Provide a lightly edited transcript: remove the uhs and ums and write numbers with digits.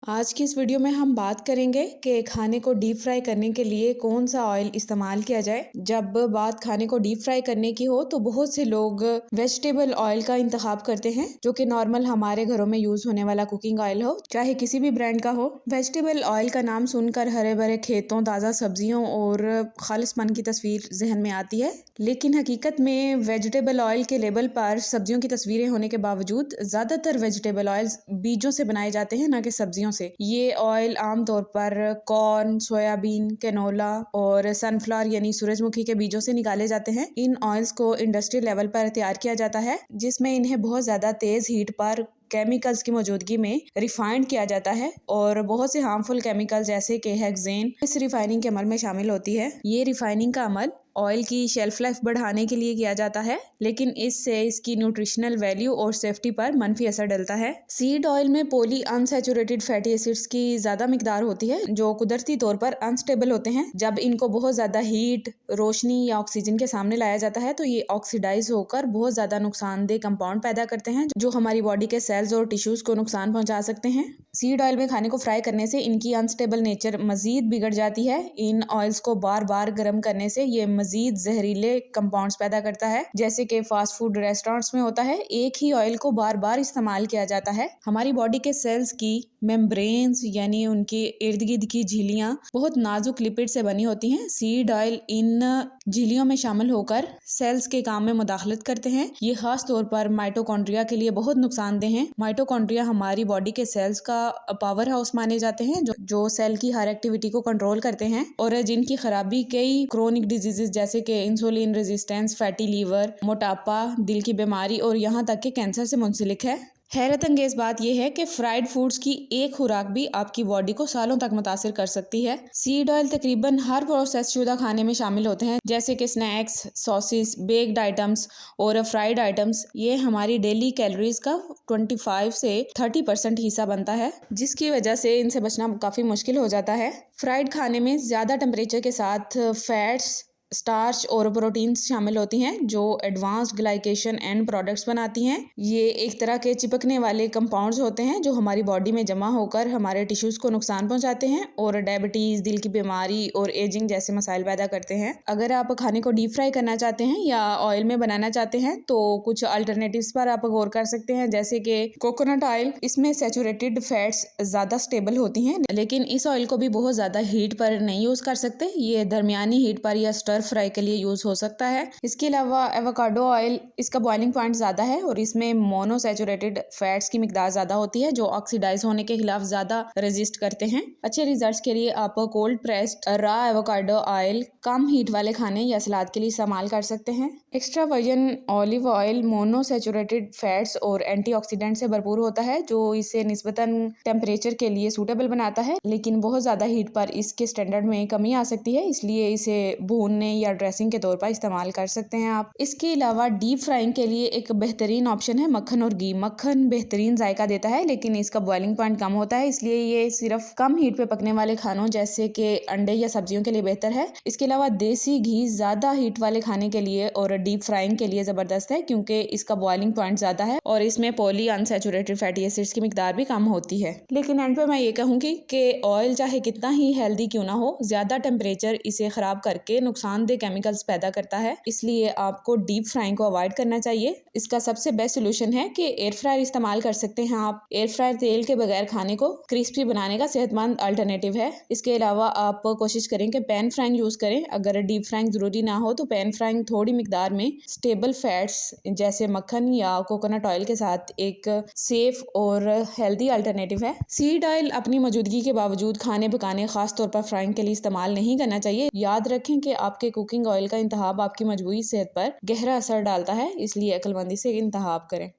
आज की इस वीडियो में हम बात करेंगे कि खाने को डीप फ्राई करने के लिए कौन सा ऑयल इस्तेमाल किया जाए। जब बात खाने को डीप फ्राई करने की हो तो बहुत से लोग वेजिटेबल ऑयल का इंतखाब करते हैं, जो कि नॉर्मल हमारे घरों में यूज होने वाला कुकिंग ऑयल हो, चाहे किसी भी ब्रांड का हो। वेजिटेबल ऑयल का नाम सुनकर हरे भरे खेतों, ताज़ा सब्जियों और खालिसपन की तस्वीर जहन में आती है, लेकिन हकीकत में वेजिटेबल ऑयल के लेबल पर सब्जियों की तस्वीरें होने के बावजूद ज़्यादातर वेजिटेबल ऑयल्स बीजों से बनाए जाते हैं, न कि सब्जियों से। ये ऑयल आमतौर पर कॉर्न, सोयाबीन, कैनोला और सनफ्लावर यानी सूरजमुखी के बीजों से निकाले जाते हैं। इन ऑयल्स को इंडस्ट्रियल लेवल पर तैयार किया जाता है, जिसमें इन्हें बहुत ज्यादा तेज हीट पर केमिकल्स की मौजूदगी में रिफाइंड किया जाता है और बहुत से हार्मफुल केमिकल जैसे कि हेक्सेन इस रिफाइनिंग के अमल में शामिल होती है। ये रिफाइनिंग का अमल ऑयल की शेल्फ लाइफ बढ़ाने के लिए किया जाता है, लेकिन इससे इसकी न्यूट्रिशनल वैल्यू और सेफ्टी पर मनफी असर डलता है। सीड ऑयल में पॉली अनसैचुरेटेड फैटी एसिड्स की ज्यादा मिकदार होती है, जो कुदरती तौर पर अनस्टेबल होते हैं। जब इनको बहुत ज्यादा हीट, रोशनी या ऑक्सीजन के सामने लाया जाता है तो ये ऑक्सीडाइज होकर बहुत ज्यादा नुकसानदेह कंपाउंड पैदा करते हैं, जो हमारी बॉडी के सेल्स और टिश्यूज को नुकसान पहुंचा सकते हैं। सीड ऑयल में खाने को फ्राई करने से इनकी अनस्टेबल नेचर मजीद बिगड़ जाती है। इन ऑयल्स को बार बार गर्म करने से ये मजीद जहरीले कंपाउंड्स पैदा करता है, जैसे कि फास्ट फूड रेस्टोरेंट्स में होता है। एक ही ऑयल को बार बार इस्तेमाल किया जाता है। हमारी बॉडी के सेल्स की मेम्ब्रेन्स यानी उनकी इर्द गिर्द की झिल्लियां बहुत नाजुक लिपिड से बनी होती हैं। सीड ऑयल इन झिल्लियों में शामिल होकर सेल्स के काम में मुदाखलत करते हैं। ये खास तौर पर माइटोकॉन्ड्रिया के लिए बहुत नुकसानदेह हैं। माइटोकॉन्ड्रिया हमारी बॉडी के सेल्स का पावर हाउस माने जाते हैं, जो सेल की हर एक्टिविटी को कंट्रोल करते हैं और जिनकी खराबी कई क्रोनिक डिजीजेस जैसे कि इंसुलिन रेजिस्टेंस, फैटी लीवर, मोटापा, दिल की बीमारी और यहाँ तक कि कैंसर से मुंसलिक है। हैरत अंगेज बात यह है कि फ्राइड फूड्स की एक खुराक भी आपकी बॉडी को सालों तक मुतासिर कर सकती है। सीड ऑयल तकरीबन हर प्रोसेस शुदा खाने में शामिल होते हैं, जैसे कि स्नैक्स, सॉसेस, बेक्ड आइटम्स और फ्राइड आइटम्स। ये हमारी डेली कैलोरीज का 25 से 30% हिस्सा बनता है, जिसकी वजह से इनसे बचना काफी मुश्किल हो जाता है। फ्राइड खाने में ज्यादा टेम्परेचर के साथ फैट्स, स्टार्च और प्रोटीन्स शामिल होती हैं, जो एडवांस्ड ग्लाइकेशन एंड प्रोडक्ट्स बनाती हैं। ये एक तरह के चिपकने वाले कंपाउंड्स होते हैं जो हमारी बॉडी में जमा होकर हमारे टिश्यूज को नुकसान पहुंचाते हैं और डायबिटीज, दिल की बीमारी और एजिंग जैसे मसाइल पैदा करते हैं। अगर आप खाने को डीप फ्राई करना चाहते हैं या ऑयल में बनाना चाहते हैं तो कुछ अल्टरनेटिव्स पर आप गौर कर सकते हैं, जैसे कि कोकोनट ऑयल। इसमें सैचुरेटेड फैट्स ज्यादा स्टेबल होती हैं, लेकिन इस ऑयल को भी बहुत ज्यादा हीट पर नहीं यूज कर सकते। ये दरमियानी हीट पर या स्टर फ्राई के लिए यूज हो सकता है। इसके अलावा एवोकाडो ऑयल, इसका बॉइलिंग पॉइंट ज्यादा है और इसमें मोनोसैचुरेटेड फैट्स की मिकदार ज्यादा होती है, जो ऑक्सीडाइज होने के खिलाफ ज्यादा रेजिस्ट करते हैं। अच्छे रिजल्ट्स के लिए आप कोल्ड प्रेस्ड रा एवोकाडो ऑयल कम हीट वाले खाने या सलाद के लिए इस्तेमाल कर सकते हैं। Extra virgin olive oil monounsaturated fats और एंटीऑक्सीडेंट से भरपूर होता है, जो इसे निस्बतन टेम्परेचर के लिए सूटेबल बनाता है, लेकिन बहुत ज्यादा हीट पर इसके स्टैंडर्ड में कमी आ सकती है, इसलिए इसे भूनने या ड्रेसिंग के तौर पर इस्तेमाल कर सकते हैं आप। इसके अलावा डीप फ्राइंग के लिए एक बेहतरीन ऑप्शन है मक्खन और घी। मक्खन बेहतरीन जायका देता है, लेकिन इसका बॉइलिंग पॉइंट कम होता है, इसलिए ये सिर्फ कम हीट पे पकने वाले खानों जैसे कि अंडे या सब्जियों के लिए बेहतर है। इसके अलावा देसी घी ज्यादा हीट वाले खाने के लिए और डीप फ्राइंग के लिए जबरदस्त है, क्योंकि इसका बॉइलिंग पॉइंट ज्यादा है और इसमें पॉली अनसैचुरेटेड फैटी एसिड्स की मिकदार भी कम होती है। लेकिन एंड पे मैं ये कहूंगी कि ऑयल चाहे कितना ही हेल्दी क्यों ना हो, ज्यादा टेम्परेचर इसे खराब करके नुकसानदेह केमिकल्स पैदा करता है, इसलिए आपको डीप फ्राइंग को अवॉइड करना चाहिए। इसका सबसे बेस्ट सोल्यूशन है कि एयर फ्रायर इस्तेमाल कर सकते हैं आप। एयर फ्रायर तेल के बगैर खाने को क्रिस्पी बनाने का सेहतमंद अल्टरनेटिव है। इसके अलावा आप कोशिश करें कि पैन फ्राइंग यूज करें। अगर डीप फ्राइंग जरूरी ना हो तो पैन फ्राइंग थोड़ी मिकदार में स्टेबल फैट्स जैसे मक्खन या कोकोनट ऑयल के साथ एक सेफ और हेल्दी अल्टरनेटिव है। सीड ऑयल अपनी मौजूदगी के बावजूद खाने पकाने, खास तौर पर फ्राइंग के लिए इस्तेमाल नहीं करना चाहिए। याद रखें कि आपके कुकिंग ऑयल का इंतखाब आपकी मजबूरी सेहत पर गहरा असर डालता है, इसलिए अक्लमंदी से इंतखाब करें।